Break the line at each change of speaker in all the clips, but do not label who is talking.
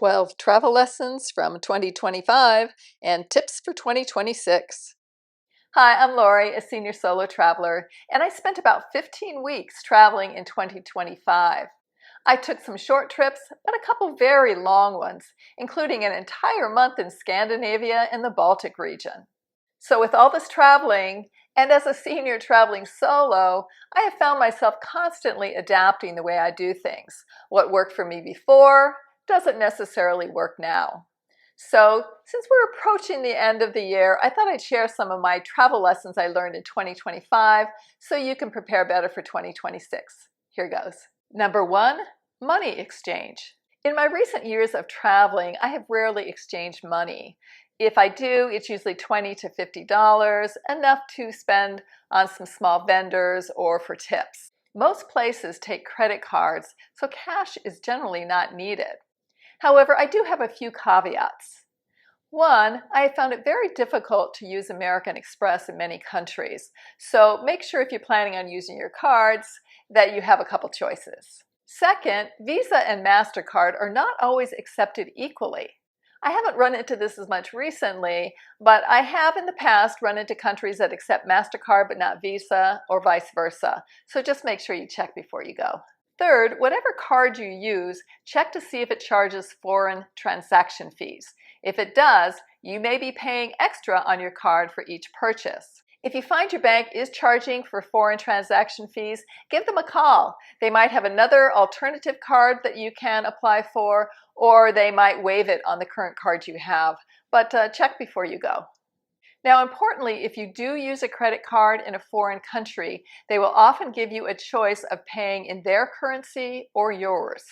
12 travel lessons from 2025 and tips for 2026. Hi, I'm Lori, a senior solo traveler, and I spent about 15 weeks traveling in 2025. I took some short trips, but a couple very long ones, including an entire month in Scandinavia and the Baltic region. So with all this traveling, and as a senior traveling solo, I have found myself constantly adapting the way I do things. What worked for me before doesn't necessarily work now. So since we're approaching the end of the year, I thought I'd share some of my travel lessons I learned in 2025 so you can prepare better for 2026. Here goes. Number 1, money exchange. In my recent years of traveling, I have rarely exchanged money. If I do, it's usually $20 to $50, enough to spend on some small vendors or for tips. Most places take credit cards, so cash is generally not needed. However, I do have a few caveats. One, I have found it very difficult to use American Express in many countries, so make sure if you're planning on using your cards that you have a couple choices. Second, Visa and MasterCard are not always accepted equally. I haven't run into this as much recently, but I have in the past run into countries that accept MasterCard but not Visa, or vice versa, so just make sure you check before you go. Third, whatever card you use, check to see if it charges foreign transaction fees. If it does, you may be paying extra on your card for each purchase. If you find your bank is charging for foreign transaction fees, give them a call. They might have another alternative card that you can apply for, or they might waive it on the current card you have, but check before you go. Now, importantly, if you do use a credit card in a foreign country, they will often give you a choice of paying in their currency or yours.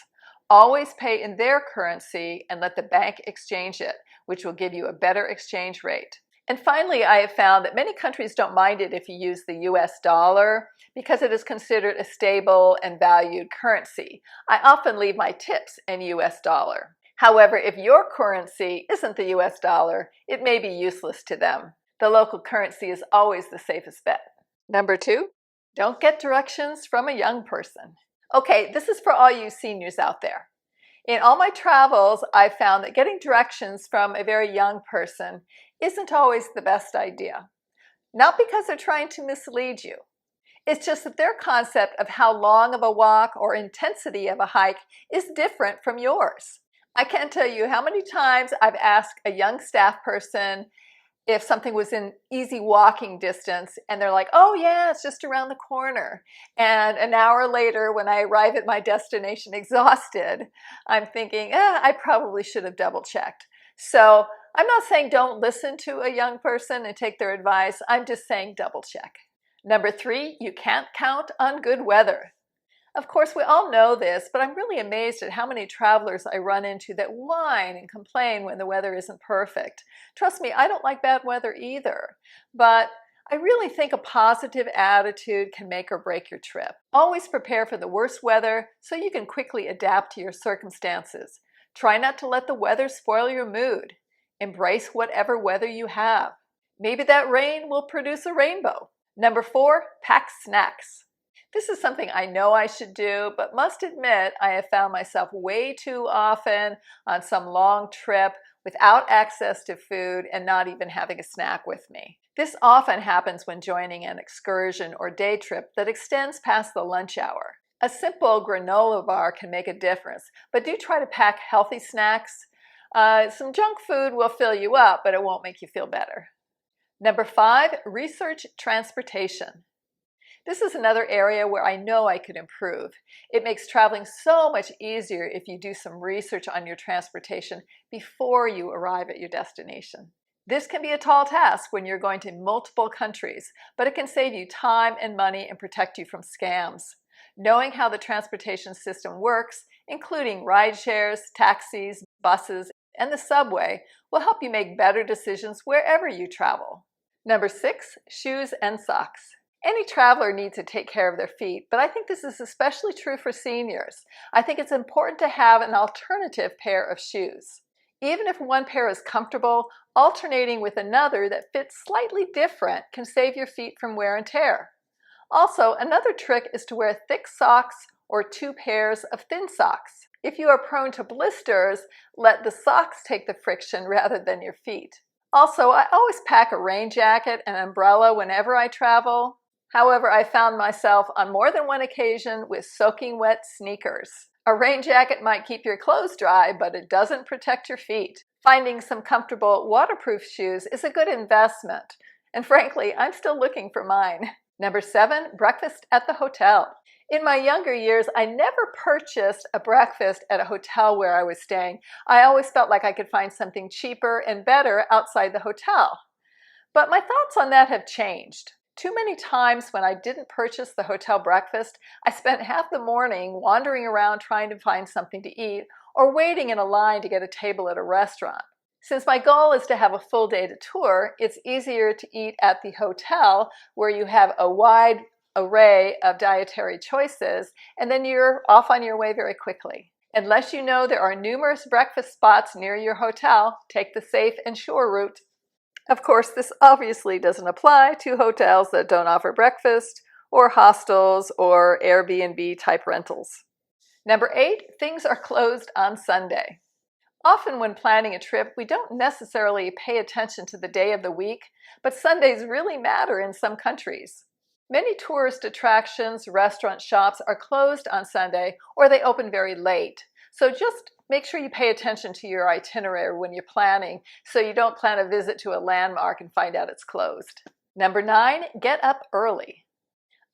Always pay in their currency and let the bank exchange it, which will give you a better exchange rate. And finally, I have found that many countries don't mind it if you use the US dollar because it is considered a stable and valued currency. I often leave my tips in US dollar. However, if your currency isn't the US dollar, it may be useless to them. The local currency is always the safest bet. Number 2, don't get directions from a young person. Okay, this is for all you seniors out there. In all my travels, I've found that getting directions from a very young person isn't always the best idea. Not because they're trying to mislead you. It's just that their concept of how long of a walk or intensity of a hike is different from yours. I can't tell you how many times I've asked a young staff person if something was in easy walking distance, and they're like, oh yeah, it's just around the corner. And an hour later, when I arrive at my destination exhausted, I'm thinking, I probably should have double checked. So I'm not saying don't listen to a young person and take their advice. I'm just saying double check. Number 3, you can't count on good weather. Of course, we all know this, but I'm really amazed at how many travelers I run into that whine and complain when the weather isn't perfect. Trust me, I don't like bad weather either, but I really think a positive attitude can make or break your trip. Always prepare for the worst weather so you can quickly adapt to your circumstances. Try not to let the weather spoil your mood. Embrace whatever weather you have. Maybe that rain will produce a rainbow. Number 4, pack snacks. This is something I know I should do, but must admit I have found myself way too often on some long trip without access to food and not even having a snack with me. This often happens when joining an excursion or day trip that extends past the lunch hour. A simple granola bar can make a difference, but do try to pack healthy snacks. Some junk food will fill you up, but it won't make you feel better. Number 5, research transportation. This is another area where I know I could improve. It makes traveling so much easier if you do some research on your transportation before you arrive at your destination. This can be a tall task when you're going to multiple countries, but it can save you time and money and protect you from scams. Knowing how the transportation system works, including ride shares, taxis, buses, and the subway, will help you make better decisions wherever you travel. Number 6, shoes and socks. Any traveler needs to take care of their feet, but I think this is especially true for seniors. I think it's important to have an alternative pair of shoes. Even if one pair is comfortable, alternating with another that fits slightly different can save your feet from wear and tear. Also, another trick is to wear thick socks or 2 pairs of thin socks. If you are prone to blisters, let the socks take the friction rather than your feet. Also, I always pack a rain jacket and umbrella whenever I travel. However, I found myself on more than one occasion with soaking wet sneakers. A rain jacket might keep your clothes dry, but it doesn't protect your feet. Finding some comfortable waterproof shoes is a good investment. And frankly, I'm still looking for mine. Number 7, breakfast at the hotel. In my younger years, I never purchased a breakfast at a hotel where I was staying. I always felt like I could find something cheaper and better outside the hotel. But my thoughts on that have changed. Too many times when I didn't purchase the hotel breakfast, I spent half the morning wandering around trying to find something to eat or waiting in a line to get a table at a restaurant. Since my goal is to have a full day to tour, it's easier to eat at the hotel where you have a wide array of dietary choices, and then you're off on your way very quickly. Unless you know there are numerous breakfast spots near your hotel, take the safe and sure route. Of course, this obviously doesn't apply to hotels that don't offer breakfast, or hostels, or Airbnb type rentals. Number 8, things are closed on Sunday. Often when planning a trip, we don't necessarily pay attention to the day of the week, but Sundays really matter in some countries. Many tourist attractions, restaurant shops are closed on Sunday, or they open very late. So just make sure you pay attention to your itinerary when you're planning, so you don't plan a visit to a landmark and find out it's closed. Number 9, get up early.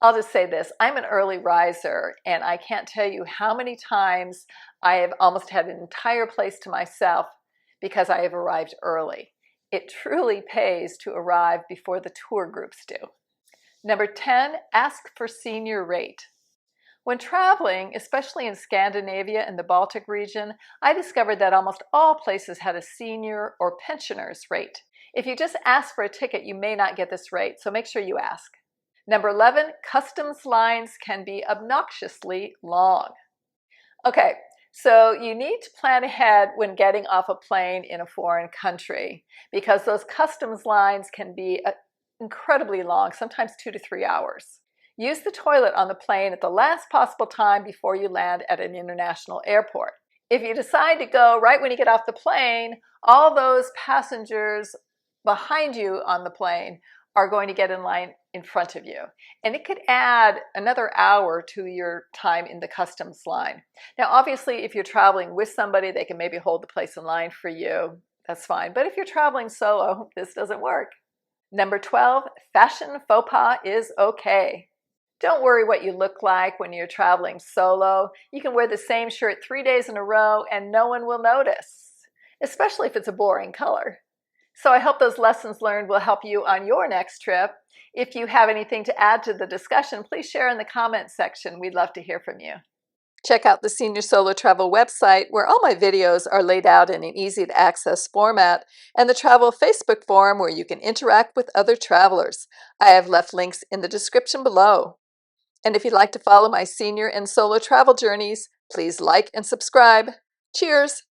I'll just say this, I'm an early riser, and I can't tell you how many times I have almost had an entire place to myself because I have arrived early. It truly pays to arrive before the tour groups do. Number 10, ask for senior rate. When traveling, especially in Scandinavia and the Baltic region, I discovered that almost all places had a senior or pensioners rate. If you just ask for a ticket, you may not get this rate, so make sure you ask. Number 11, customs lines can be obnoxiously long. Okay, so you need to plan ahead when getting off a plane in a foreign country because those customs lines can be incredibly long, sometimes 2 to 3 hours. Use the toilet on the plane at the last possible time before you land at an international airport. If you decide to go right when you get off the plane, all those passengers behind you on the plane are going to get in line in front of you. And it could add another hour to your time in the customs line. Now, obviously, if you're traveling with somebody, they can maybe hold the place in line for you. That's fine. But if you're traveling solo, this doesn't work. Number 12, fashion faux pas is okay. Don't worry what you look like when you're traveling solo. You can wear the same shirt 3 days in a row and no one will notice, especially if it's a boring color. So I hope those lessons learned will help you on your next trip. If you have anything to add to the discussion, please share in the comments section. We'd love to hear from you. Check out the Senior Solo Travel website where all my videos are laid out in an easy to access format, and the Travel Facebook forum where you can interact with other travelers. I have left links in the description below. And if you'd like to follow my senior and solo travel journeys, please like and subscribe. Cheers!